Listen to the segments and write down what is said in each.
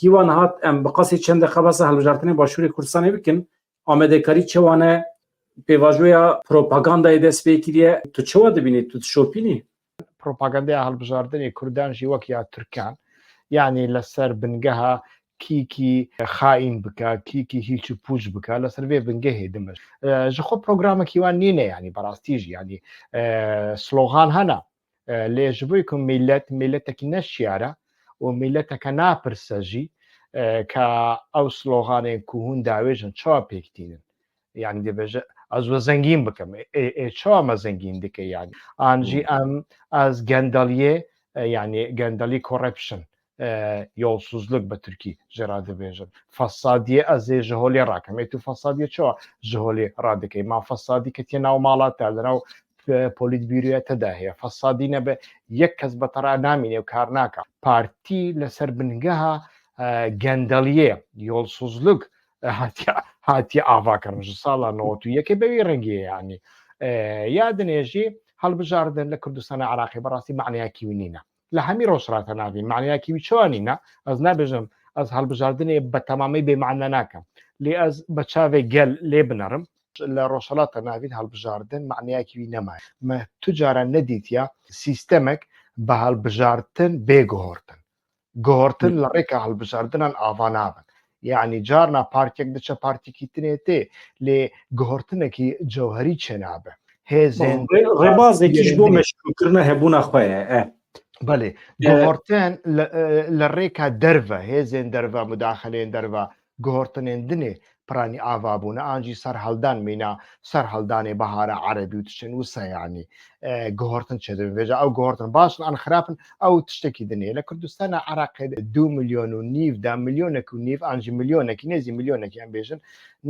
هیوان هات ام بقاسی چند خباس هلوجارتنی باشوری کردستانی بکن آمدکاری چوانه پیواژویا پروپاگاندای دست بکریه تو چوا دبینی تو شوپینی پروپاگاندای هەڵبژاردننی کوردانژی وەک یا تورکان یعنی لەسەر بنگەها کیکی خاین بکە کیکی هیچ و پوش بکە لەسەر وێ بنگە هێدمش ji خۆ پرۆگرامێکیوان نینە ینی بەڕاستیژ ینی سلۆغان هەنا لێ ji بۆی کو میلەتێکی نەشیارە و میلەتەکە ناپرسەژی کە ئەو سلۆغانێک کوهون داوێژن چاوا پێکتینن یعنی دەبێژە ئەزوە زەنگین بکەم چاوامە زەنگین دکە یانی ئانجی ئەم ئەس گەندەلیێ یعنی گەندەلی کۆڕپشن یۆڵسوزلک بە تورکی ژێرا دەبێژن فەسادیە ئەزێ ژهۆلێ ڕاکەمێت و فەسادیە چۆ ژهۆلێ ڕادەکەی ما فەسادی کە تێ ناو ماڵاتە لەناو پۆلیت بیرۆەتەدا هەیە فەسادی نەبێ یەک کەس بەتەڕا نامینێ و کار ناکە پارتی لەسەر بنگەها گەندەلیێ یۆڵسوزلک هاتی ئاواکردن ساڵە 91 بەوی ڕەنگی ینی یادنێژی هەڵبژاردن لە کوردستانە عراقی بەڕاستی معنیاکی نینە لە هەمی ڕۆژڕاتە ناوین معنیاکی چوانینە ئەس نابێژم ئەس هەڵبژاردنێ بە تەمامی بێمعنە ناکەم لێ ئەس بە چاوێ گەل لێ بنەڕم لە ڕۆژهڵاتە ناوین هەڵبژاردن معنیاکی نەمای مە توجارە نەدیتە سیستەمێک بە هەڵبژاردن بێگۆهۆرتن گۆهۆرتن لە ڕێکە هەڵبژاردنان ئاوا نابن یعنی جارنا پارتێک دچە پارتێکی ترێتێ لێ گۆهۆرتنێکی جەوهری چێنابە هێزێن ڕێبازێکیش بۆ مەشکوکردنە هەبوونە خۆیە بەێ گۆهۆرتن لە ڕێکا دەرڤە هێزێن دەرڤە مداخلێن دەرڤە گۆهۆرتنێن دنێ پرانی ئاوا بوون ئاجی سەر هەڵدان مینا سەر هەڵدانێ بەهارە عەرەبی و تشتن وسەیانی گۆهۆرتن چێ دەبێژە ئەو گۆهۆرتن باشن ئەن خراپن ئەو تشتێکی دنێ لە کوردستانە عراقی 2 ملیۆن و نیو دا ملیۆنێک و نیو ئانجی ملیۆنێکی نێزی ملیۆنێکی ئەم بێژن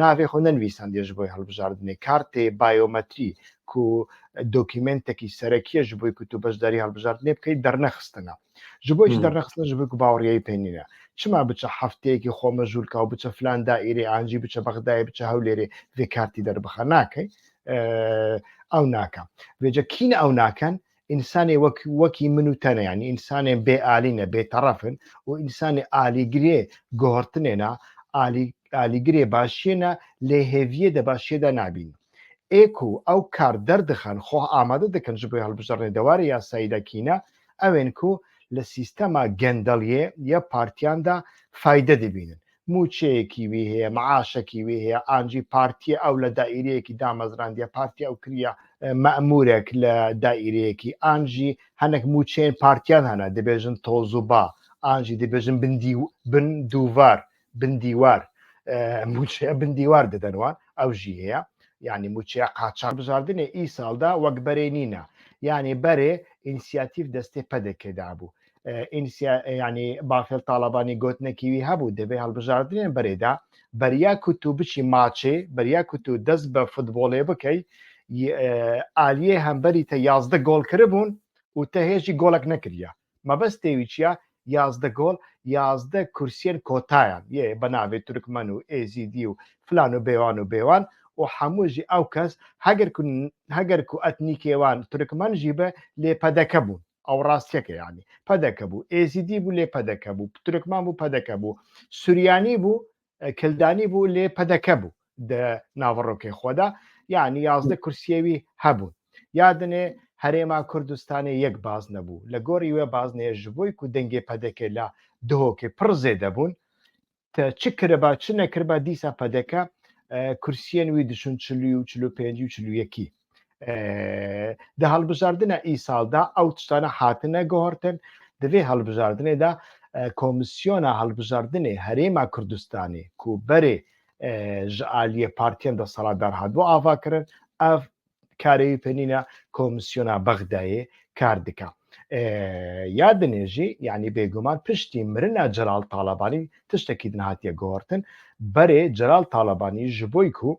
ناوێ خۆ نەنویسان دێژ بۆی هەڵبژاردنێ کارتێ بایۆمەتری و دۆکیمنتێکی سەرەکیە ji بۆی کو تو بەشداری هەڵبژاردنێ بکەیت دەرنەخستنە ji بۆیش دەرنەخستن ji بۆی کو باوەڕیایی پێنینە چما بچە هەفتەیەکی خۆمەژوولکە و بچە فلان دائیرێ ئانجی بچە بەغدای بچە هەولێرێ vê کارتی دەربخە ناکەی ئەو ناکەم وێجە کینە ئەو ناکەن ئینسانێ وەکی من و تەنە ینی ئینسانێ بێ ئالینە بێتەڕەفن و ئینسانی ئالیگرێ گۆهۆرتنێنە ئالیگرێ باشیێنە لێ هێڤیە دە باشیێدا نابین ئێکو ئەو کار دەردخەن خۆ ئامادە دەکەن ji بۆی هەڵبژاردنێ دەوارە یاساییدەکینە ئەوێن کو لە سیستەما گەندەڵیێ یە پارتیاندا فایدە دەبینن موچەیەکی وێ هەیە معاشەکی وێ هەیە ئانجی پارتیە ئەو لە دائیرەیەکی دامەزراندیە پارتی ئەو کریە مەئمورێک لە دائیرەیەکی ئانجی هەنێک موچێن پارتیان هەنە دەبێژن تۆزوبا ئانجی دەبێژن بندووار بندیوار موچەیە بندیوار دەدەنوان ئەو ژی هەیە یعنی موچەیە قاچاق بژاردنێ ئی ساڵدا وەک بەرێ نینە یعنی بەرێ ئینسیاتیف دەستێ پەدەکێدا بوو ینی بافێل تاالبانی گوتنەکیوی هەبوو دەبێ هەڵبژاردنێن بەرێدا بەریا کووت و بچی ماچێ بەریا کووت و دەست بە فوتبۆڵێ بکەی ئالیێ هەمبەری تە 11 گۆڵکرد بوون و تە هێژی گۆڵک نەکردە مەبەستێوی چیە 11 گۆڵ 11 کورسیەن کۆتایان یێ بەناوێت تورکمەن و ئێزیدی و فلان و بێوان و بێوان و هەمووژی ئەو کەس هەگەر و ئەتنیکێوان تورکمەنژی بە لێ پەدەکە بوون ئەو ڕاستیەکە ینی پەدەکە بوو ئێزیدی بوو لێ پەدەکە بوو تورکمان بوو پەدەکە بوو سوریانی بوو کلدانی بوو لێ پەدەکە بوو ناوەڕۆکەی خۆدا یعنی 11 کورسیەوی هەبوون یادنێ هەرێما کوردستانی یەک باز نەبوو لە گۆڕی وێ بازنێ ji بۆی و دەنگێ پەدەکە لە دهۆکێ پڕ زێدە بوون چ کرەبا چ نەکربا دیسا پەدەکە کورسیەن وی دشون 45 و 41 دە هەڵبژاردنە ئی ساڵدا ئەو تشتانە هاتنە گۆهۆرتن دەوێ هەڵبژاردنێدا کۆمیسیۆنە هەڵبژاردنێ هەرێما کوردستانی کو بەرێ ji ئالیە پارتیان دەسەڵاتدار هاتبوو ئاواکردن ئەف کارەوی پێنینە کۆمیسیۆنا بەغدایێ کار دکە یادنێژی یعنی بێگومان پشتی مرنە جەلال تاالبانی تشتێکی دنهاتیە گۆهۆرتن بەرێ جەلال تاالبانی ji بۆی کو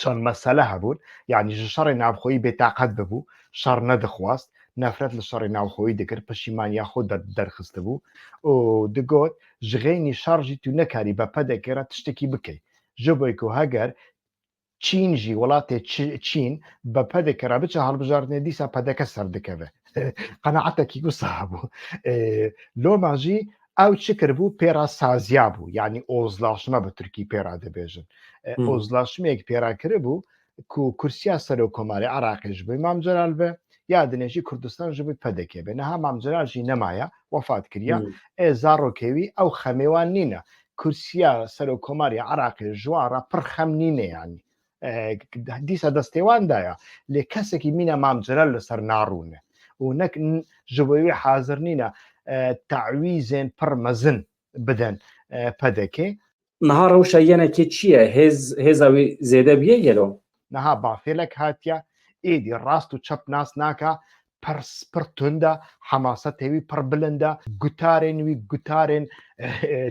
چەند مەسەلە هەبوون یعنی ji شەڕی ناوخۆیی بێتاقەت ببوو شەڕ نەدەخواست نەفرەت لە شەڕی ناوخۆیی دەکرد پەشیمانیا خۆ دەرخستە بوو و دەگوت ji غێنی شەڕژی تو نەکاری بە پەدەکێرە تشتێکی بکەیت ji بۆی کو هەگەر چینژی وڵاتێ چین بە پەدەکەرا بچە هەڵبژاردنێ دیسا پەدەکە سەر دەکەوێت قەنەعەتێکی گوسا بوو لۆماژی ئەو چ کردبوو پێرا سازیا بوو یعنی ئۆزلاشمە بە تورکی پێرا دەبێژن ئۆزلاشمێک پێرا کرد بوو کو کورسیا سەر و کۆماری عراقیش بووی مام جەلال بێ یا دنێژی کوردستان ژ بووی پەدەکێ بێ نەها مام جەلالژی نەمایە وەفات کردیا زارۆکێوی ئەو خەمێوان نینە کورسیا سەر و کۆماری عراقی ژوارە پڕ خەم نینە ینی دیسە دەستێواندایە لێ کەسێکی مینە مام جەلال لەسەر ناڕوونە و نەک ji bo wê hazir nîne تعوîzên pir mezin bidin pedekê Niha rewşa yenekê çi ye? Hêza wî zêde biye gelo? Niha bafêlek hatiye êdî rast û çep nas naka pir tund e hemasetê wî pir bilind e gutarên wî gutarên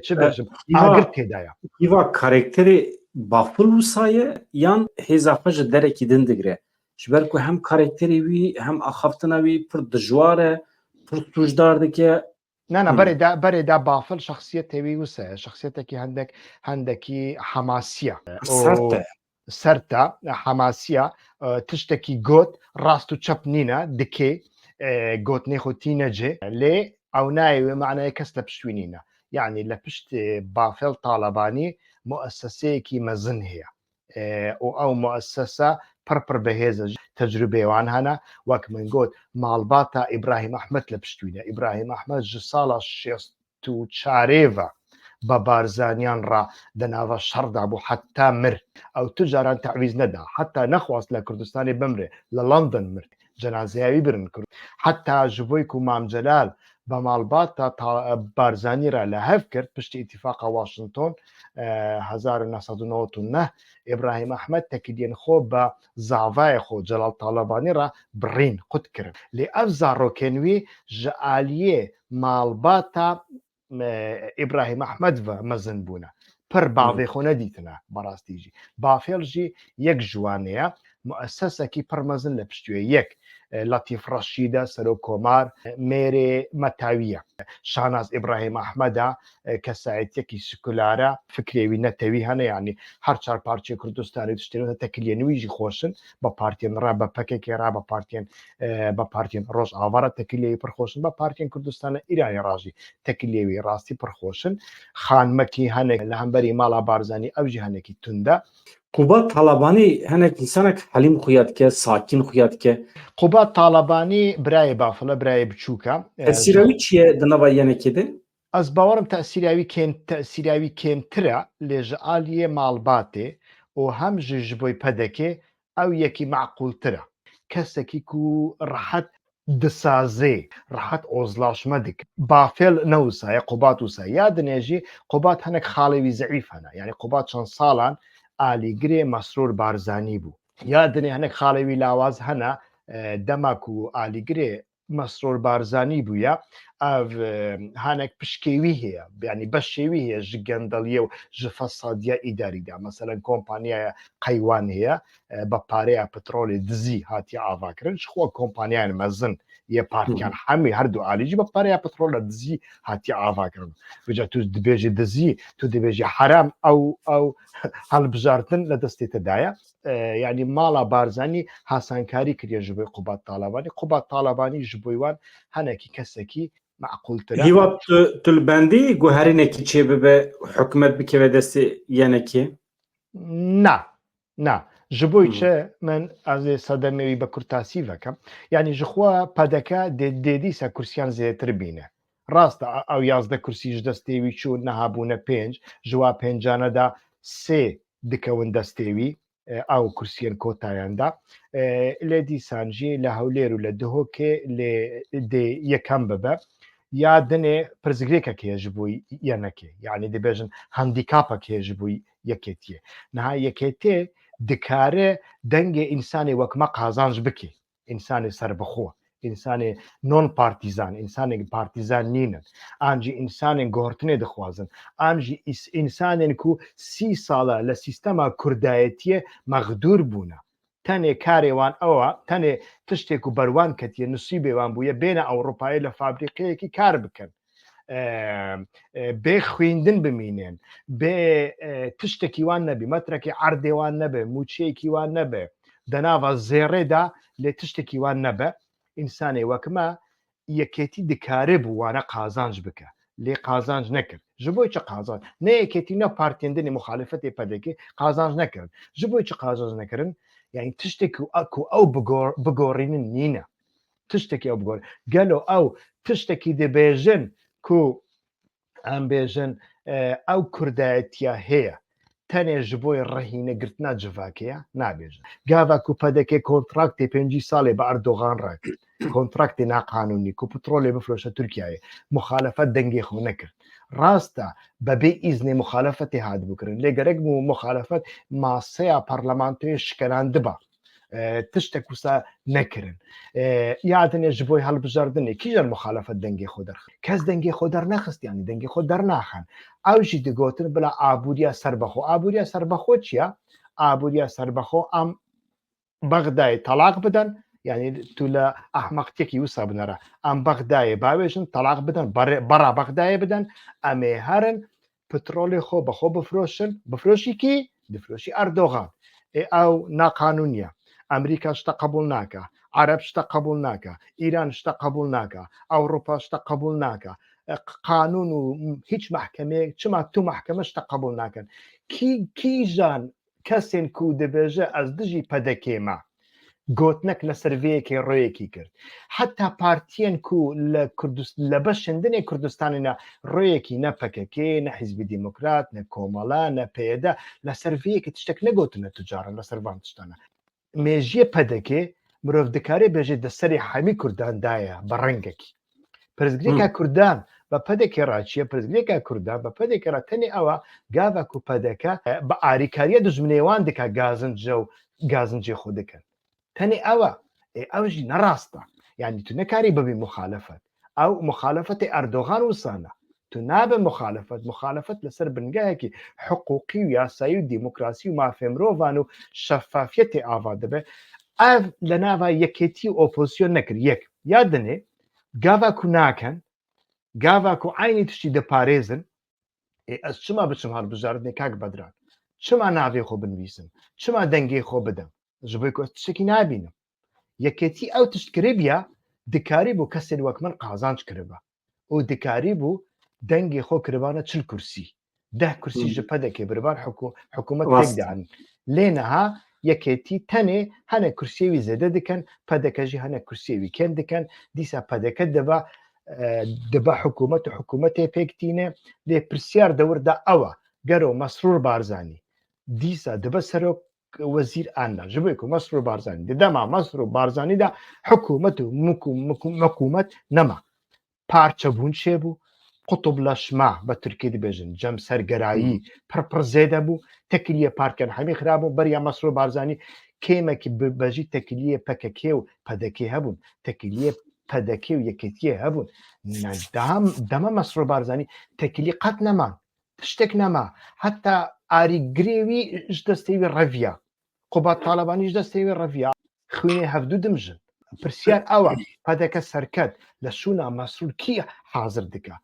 çi bêjim agir têda ye. Hîva karakterê bafil wisa yan hêza xwe ji derekî din digire ji ber ku hem karakterê wî hem axaftina wî pir dijwar e pir tûjdar dike. نه برێدا بافل شخصیەتێ وی وسە شخصیەتێکی هەندێکی حەماسیە سەرتە حەماسیە تشتێکی گوت ڕاست و چەپ نینە دکێ گوتنێ خۆتی نەجێ لێ ئەو نایوێ معنای کەس لە پشتوینینە یعنی لە پشت بافێڵ تاالبانی مؤسسەیەکی مەزن هەیە و ئەو مؤسسە پڕ بەهێزە تەجروبێوان هەنە وەک من گوت ماڵباتە ئیبراهیم ئەحمەد لە پشتوینە ئیبراهیم ئەحمەد ji ساڵە 64 بە بارزانیان ڕا دەناوە شەڕدا بوو حتا مرد ئەو تجاران تعویز نەدا حتا نەخواست لە کوردستانی بمرێ لە لەندن مرد جەنازەیاوی برن کرد حتا ji بۆی و مام جەلال بە ماڵباتە بارزانی را لە هەف کرد پشتی ئیتیفاقە واشنگتۆن 1999 ئیبراهیم ئەحمەد تەکیدێن خۆ بە زاڤایە خۆ جەلال تاالبانی را بڕین قوت کرد لێ ئەف زارۆکێنوی ji aliyê ماڵباتە ئیبراهیم ئەحمەد مەزن بوونە پڕ باێ خۆ نەدیتنە بەڕاستیژی بافێڵژی یەک جوانەیە مؤسسەکی پڕمەزن لە پشتوێ یەک لەتیف ڕەشیدە سەر و کۆمار مێرێ مەتاویە شاناز ئیبراهیم ئەحمەدا کەسایەتێکی سکولارە فکرێوی نەتەوی هەنە ینی هەر چار پارچێ کوردستانی تشتێنە تەکلێنویژی خۆشن بە پارتیان ڕا بە پەکێکی ڕا بە پارتیان ڕۆژ ئاوارە تەکلێوی پرخۆشن بە پارتیان کوردستانە ئیرانی ڕاژی تەکلێوی ڕاستی پرخۆشن خانمەکی هەنێک لە هەمبەری ماڵا بارزانی ئەوژی هەنێکی توندە Quba Talabani hinek insanek helîm xuya dike, sakin xuya dike. Quba Talabani birayê bafile, birayê biçûk e. Tesîrewî çi ye di nava yenekê de? Ez bawerim tesîrewî kêmtir e lê ji aliyê malbatê û hem ji bo pedekê ew yekî meqûltir e. Kesekî ku rehet disazê, rehet ozlaşme dik. Bafêl newsaye, Qubat wisa ya dinêjî Qubat hinek xalê wî zeîf hene. Yani Qubat çend salan alîgirê Mesrûr Barzanî bû. Ya dinê hinek xalê wî lawaz hene dema ku alîgirê Mesrûr Barzanî bûye ev hinek pişkêwî heye yani beşêwî heye ji gendeliye û ji fesadiya îdarî de mesela kompanyaya qeywan heye bi pareya petrolê dizî hatiye avakirin ji xwe kompanyayan mezin yê partiyan hemî her du alî jî bi pareya petrola dizî hatiye avakirin vêca tu dibêjî dizî tu dibêjî heram ew helbijartin li destê te daye yani mala Barzanî hasankarî kiriye ji bo Qubat Talabani Qubat Talabani ji bo wan henekî kesekî meqûltir e. Hîva tu li bendê guherînekî çê bibe hikûmet bikeve destê yenekê? Na ji bo çi min ez ê sedemê wî bi kurtasî vekim yani ji xwe pedeke dê dîsa kursiyan zêdetir bîne rast ew 11 kursî ji destê wî çû nehabûne 5 ji wa pêncane de sê dikewin destê wî ew kursiyên kotayan da lê dîsan jî li Hewlêr û li Duhokê lê dê yekem bibe ya dinê pirzgirêkek heye ji bo yenekê yani dibêjin handîkapek heye ji bo yekêtiyê niha yekêtê dikare dengê însanê wek me qazanj bike însanê serbixwe însanê non partîzan însanên partîzan nînin an jî însanên guhertinê dixwazin an jî însanên ku 30 sala li sîstema kurdayetiyê mexdûr bûne tenê karê wan ew e tenê tiştê ku berwan ketiye nisîbê wan bûye bêne Ewropayê li fabrîqeyekî kar bikin bê xwîndin bimînin bê tiştekî wan nebî metrekî erdê wan nebe mûçeyekî wan nebe denava zêrê de lê tiştekî wan nebe însanê wek me yekêtî dikare bû wane qazanj bike لێ قازانج نەکرد ji بۆی چ قازان نەیەکێتینە پارتێندنی مخالفەتی پەدەکی قازانج نەکرد ji بۆی چ قازانج نەکردن یعنی تشتێک و ئەو بگۆڕینن نینە تشتێکی ئەو بگۆڕ گەلۆ ئەو تشتێکی دەبێژن کو ئەم بێژن ئەو کوردایەتە هەیە تەنێ ji بۆی ڕەهینەگرتنا civakەیە نابێژن گاوا ku پەدەکێ کۆنتراکتی 5 ساڵێ بە ئەردۆغان ڕاکرد کۆنتراکتی ناقانونی ku پترۆلێ بفرۆشە تورکایە مخالفەت دەنگی خۆ نەکرد ڕاستە بەبێ ئیزنێ مخالفەتی هاتبووکردن لێگەرەک بوو مخالفەت ماسەیە پەرلەمانتۆی شکەران دبە تشتێک وسا نەکردن یادنێ ji بۆی هەڵبژاردنێ کیژە مخالفەت دەنگی خۆ دەرخ کەس دەنگی خۆ دەرنەخستیانی دەنگی خۆ دەرناخەن ئەوژی دەگوتن بلا ئابوووریە سربەخۆ ئابوووریە سربەخۆ چییە ئابوووریە سربەخۆ ئەم بەغدای تەلاق بدەن یعنی تو لە ئەحمەقتێکی وسا بنەرە ئەم بەغدایە باوێژن تەلاق بدەن بەڕا بەغدایە بدەن ئەمێ هەرن پترۆلی خۆ بەخۆ بفرۆشن بفرۆشی کی دفرۆشی ئەردۆغان ئەو ناقانونیە ئەمریکا شتە قبول ناکە عرب شتە قبول ناکە ئیران شتە قبول ناکە ئەوروپا شتە قبول ناکە قانون و هیچ محکمەیە چما تو محکمە شتە قبول ناکەن کیژان کەسێن کو دەبێژە ئەس دژی پەدەکێمە گوتنەک لە سەرڤەیەکی ڕۆیەکی کرد حتا پارتیەن کو لە بەشندنێ کوردستانیە ڕۆیەکی نەپەکەکێ نە حیزبی دیموکرات نە کۆمەڵا نە پێدا لە سەرڤەیەکی تشتێک نەگوتنە توجارە لە سەروان تشتانە مێژیە پەدەکێ مرۆڤ دکارێ بێژێت دەسەری هەمی کورداندایە بە ڕەنگێکی پرزگرێکە کوردان بە پەدێکی ڕاچیە پرزگرێکە کوردان بە پەدێکی ڕاتەنی ئەوە گاوە و پەدەکە بە ئاریکاریە دژمنێوان دکا گازنجە و گازنجێ خۆ دەکەن تەنی ئەوە ئەوژی نەڕاستە یعنی تو نەکاری ببی مخالفت ئەو مخالفەتی ئەردۆغان وسانە تو نابە مخالفت لەسەر بنگایەکی حقوقی و یاسایی و دیموکراسی و مافێ مرۆڤان و شەفافیەتی ئاوا دەبێت ئەv لە ناوە یەکێتی ئۆپۆزیۆن نەکرد یەک یادنێ گاواکو ناکەن گاواکو عینی تشتی دەپارێزن ئەس چما بچم هەڵبژاردنێ کاک بەدران چما ناوێ خۆ بنویسم چما دەنگی خۆ بدەم ji bo tiştekî nabînim yeketî ew tişt kiribiya dikarî bû kesên wek min qazanç kiribe û dikarî bû dengê xwe kiribane çil kursî 10 kursî ji pedekê birivan hikûmet tek dan lê niha yeketî tenê hinek kursiyê wî zêde dikin pedeke jî hinek kursiyê wî kêm dikin dîsa pedeke dibe hikûmet û hikûmetê pêktîne lê pirsyar dewr de ew gero Mesrûr Barzanî dîsa dibe serok وەزیر ئانا ji bo ku Mesrûr Barzanî di dema Mesrûr Barzanî de hikûmet û mekûmet nema parçebûn çêbû qutubleşma bi Tirkî dibêjin cem sergerayî pir zêde bû tekiliye parken hemî xirab bû beriya Mesrûr Barzanî kêmekî bibejî tekiliye PKK û PDK hebûn tekiliye PDK û yekêtiye hebûn dema Mesrûr Barzanî tekilî qet neman tiştek nema heta ئاریگرێ wî ji destê wî reviya Qubat Talebanî ji destê wî reviya xwînê hevdû dimjin pirsiyar ew pedeke serket li şûna Mesrûr kî hazir dike